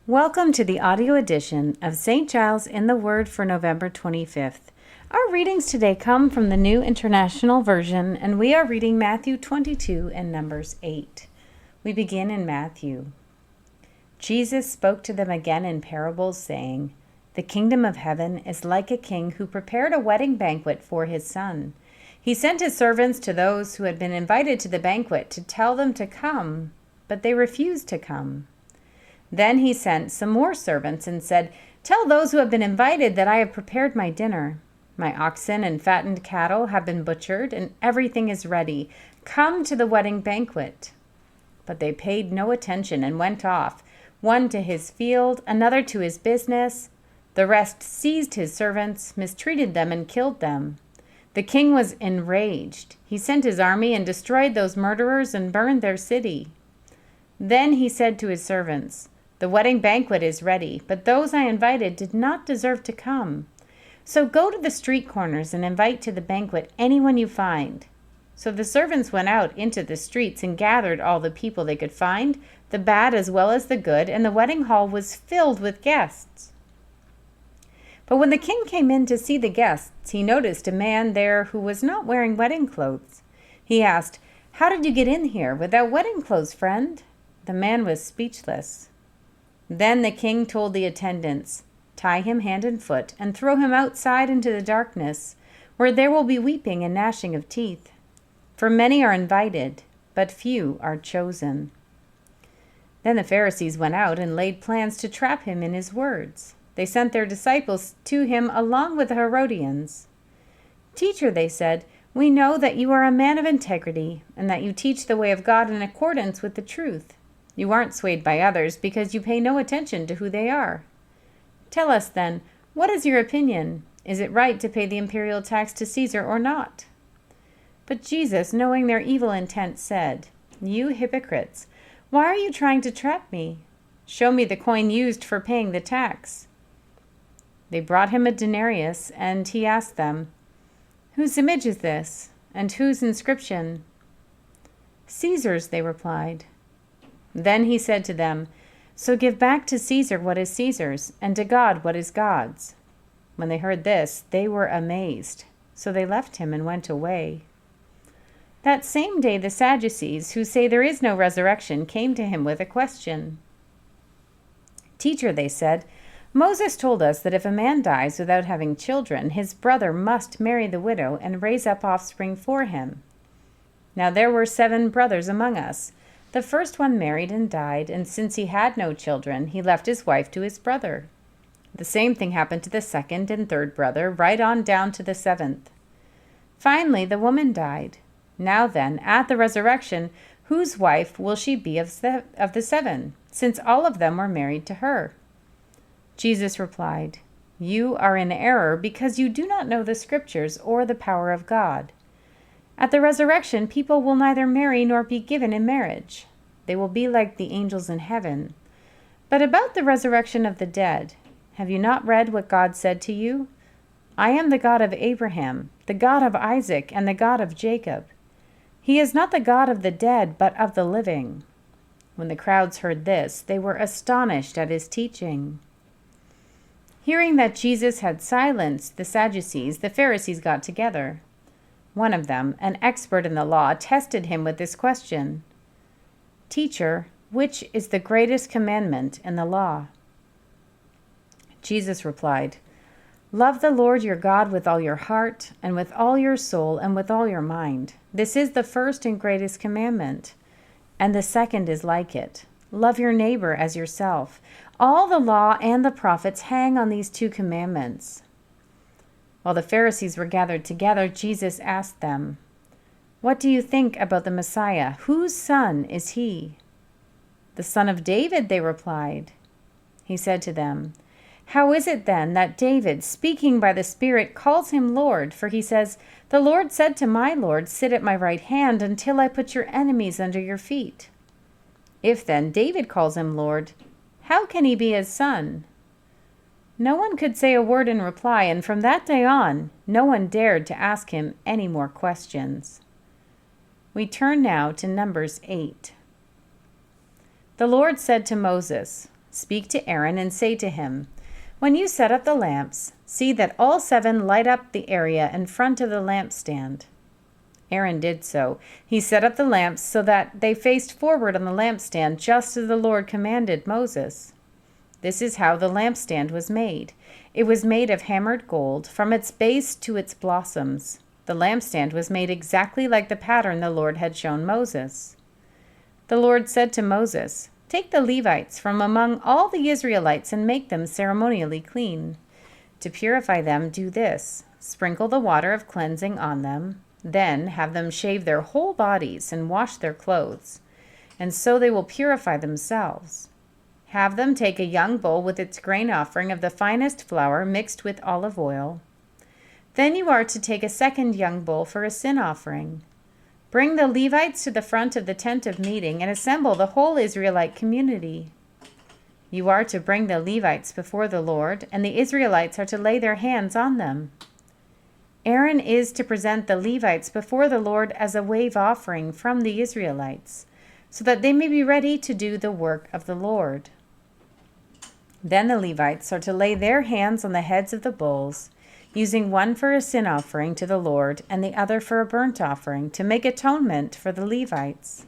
Welcome to the audio edition of St. Giles in the Word for November 25th. Our readings today come from the New International Version, and we are reading Matthew 22 and Numbers 8. We begin in Matthew. Jesus spoke to them again in parables, saying, "The kingdom of heaven is like a king who prepared a wedding banquet for his son. He sent his servants to those who had been invited to the banquet to tell them to come, but they refused to come. Then he sent some more servants and said, 'Tell those who have been invited that I have prepared my dinner. My oxen and fattened cattle have been butchered, and everything is ready. Come to the wedding banquet.' But they paid no attention and went off, one to his field, another to his business. The rest seized his servants, mistreated them, and killed them. The king was enraged. He sent his army and destroyed those murderers and burned their city. Then he said to his servants, 'The wedding banquet is ready, but those I invited did not deserve to come. So go to the street corners and invite to the banquet anyone you find.' So the servants went out into the streets and gathered all the people they could find, the bad as well as the good, and the wedding hall was filled with guests. But when the king came in to see the guests, he noticed a man there who was not wearing wedding clothes. He asked, 'How did you get in here without wedding clothes, friend?' The man was speechless. Then the king told the attendants, 'Tie him hand and foot and throw him outside into the darkness, where there will be weeping and gnashing of teeth. For many are invited, but few are chosen.' Then the Pharisees went out and laid plans to trap him in his words. They sent their disciples to him along with the Herodians. 'Teacher,' they said, 'we know that you are a man of integrity and that you teach the way of God in accordance with the truth. You aren't swayed by others because you pay no attention to who they are. Tell us then, what is your opinion? Is it right to pay the imperial tax to Caesar or not?' But Jesus, knowing their evil intent, said, 'You hypocrites, why are you trying to trap me? Show me the coin used for paying the tax.' They brought him a denarius, and he asked them, 'Whose image is this, and whose inscription?' 'Caesar's,' they replied. Then he said to them, 'So give back to Caesar what is Caesar's, and to God what is God's.' When they heard this, they were amazed. So they left him and went away. That same day the Sadducees, who say there is no resurrection, came to him with a question. 'Teacher,' they said, 'Moses told us that if a man dies without having children, his brother must marry the widow and raise up offspring for him. Now there were 7 brothers among us. The first one married and died, and since he had no children, he left his wife to his brother. The same thing happened to the second and third brother, right on down to the 7th. Finally, the woman died. Now then, at the resurrection, whose wife will she be of the 7, since all of them were married to her?' Jesus replied, 'You are in error because you do not know the Scriptures or the power of God. At the resurrection, people will neither marry nor be given in marriage. They will be like the angels in heaven. But about the resurrection of the dead, have you not read what God said to you? 'I am the God of Abraham, the God of Isaac, and the God of Jacob.' He is not the God of the dead, but of the living." When the crowds heard this, they were astonished at his teaching. Hearing that Jesus had silenced the Sadducees, the Pharisees got together. One of them, an expert in the law, tested him with this question, "Teacher, which is the greatest commandment in the law?" Jesus replied, "Love the Lord your God with all your heart, and with all your soul, and with all your mind. This is the first and greatest commandment. And the second is like it. Love your neighbor as yourself. All the law and the prophets hang on these 2 commandments." While the Pharisees were gathered together, Jesus asked them, "What do you think about the Messiah? Whose son is he?" "The son of David," they replied. He said to them, "How is it then that David, speaking by the Spirit, calls him Lord? For he says, 'The Lord said to my Lord, sit at my right hand until I put your enemies under your feet.' If then David calls him Lord, how can he be his son?" No one could say a word in reply, and from that day on, no one dared to ask him any more questions. We turn now to Numbers 8. The Lord said to Moses, Speak to Aaron and say to him, 'When you set up the lamps, see that all 7 light up the area in front of the lampstand.'" Aaron did so. He set up the lamps so that they faced forward on the lampstand, just as the Lord commanded Moses. This is how the lampstand was made. It was made of hammered gold, from its base to its blossoms. The lampstand was made exactly like the pattern the Lord had shown Moses. The Lord said to Moses, "Take the Levites from among all the Israelites and make them ceremonially clean. To purify them, do this: sprinkle the water of cleansing on them, then have them shave their whole bodies and wash their clothes, and so they will purify themselves. Have them take a young bull with its grain offering of the finest flour mixed with olive oil. Then you are to take a second young bull for a sin offering. Bring the Levites to the front of the tent of meeting and assemble the whole Israelite community. You are to bring the Levites before the Lord, and the Israelites are to lay their hands on them. Aaron is to present the Levites before the Lord as a wave offering from the Israelites, so that they may be ready to do the work of the Lord. Then the Levites are to lay their hands on the heads of the bulls, using one for a sin offering to the Lord and the other for a burnt offering, to make atonement for the Levites.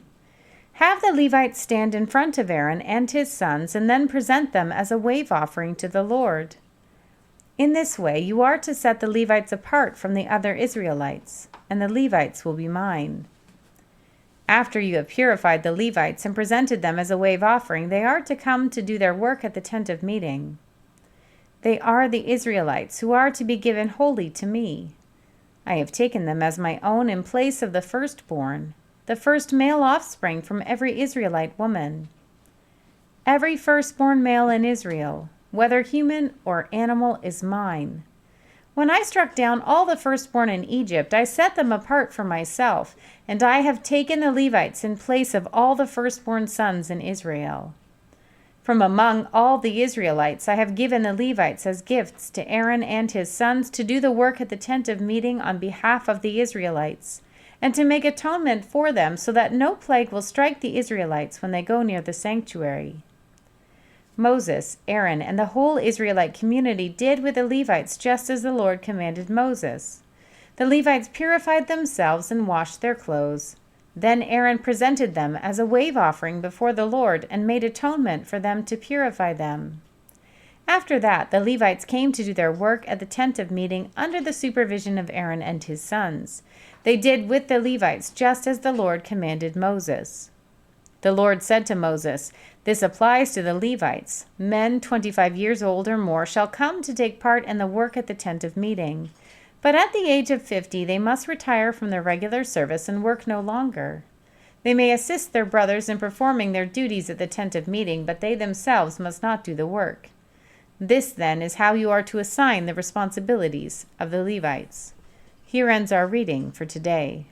Have the Levites stand in front of Aaron and his sons, and then present them as a wave offering to the Lord. In this way you are to set the Levites apart from the other Israelites, and the Levites will be mine. After you have purified the Levites and presented them as a wave offering, they are to come to do their work at the tent of meeting. They are the Israelites who are to be given wholly to me. I have taken them as my own in place of the firstborn, the first male offspring from every Israelite woman. Every firstborn male in Israel, whether human or animal, is mine. When I struck down all the firstborn in Egypt, I set them apart for myself, and I have taken the Levites in place of all the firstborn sons in Israel. From among all the Israelites, I have given the Levites as gifts to Aaron and his sons to do the work at the tent of meeting on behalf of the Israelites, and to make atonement for them so that no plague will strike the Israelites when they go near the sanctuary. Moses, Aaron, and the whole Israelite community did with the Levites just as the Lord commanded Moses. The Levites purified themselves and washed their clothes. Then Aaron presented them as a wave offering before the Lord and made atonement for them to purify them. After that, the Levites came to do their work at the tent of meeting under the supervision of Aaron and his sons. They did with the Levites just as the Lord commanded Moses. The Lord said to Moses, "This applies to the Levites. Men 25 years old or more shall come to take part in the work at the tent of meeting. But at the age of 50, they must retire from their regular service and work no longer. They may assist their brothers in performing their duties at the tent of meeting, but they themselves must not do the work. This, then, is how you are to assign the responsibilities of the Levites." Here ends our reading for today.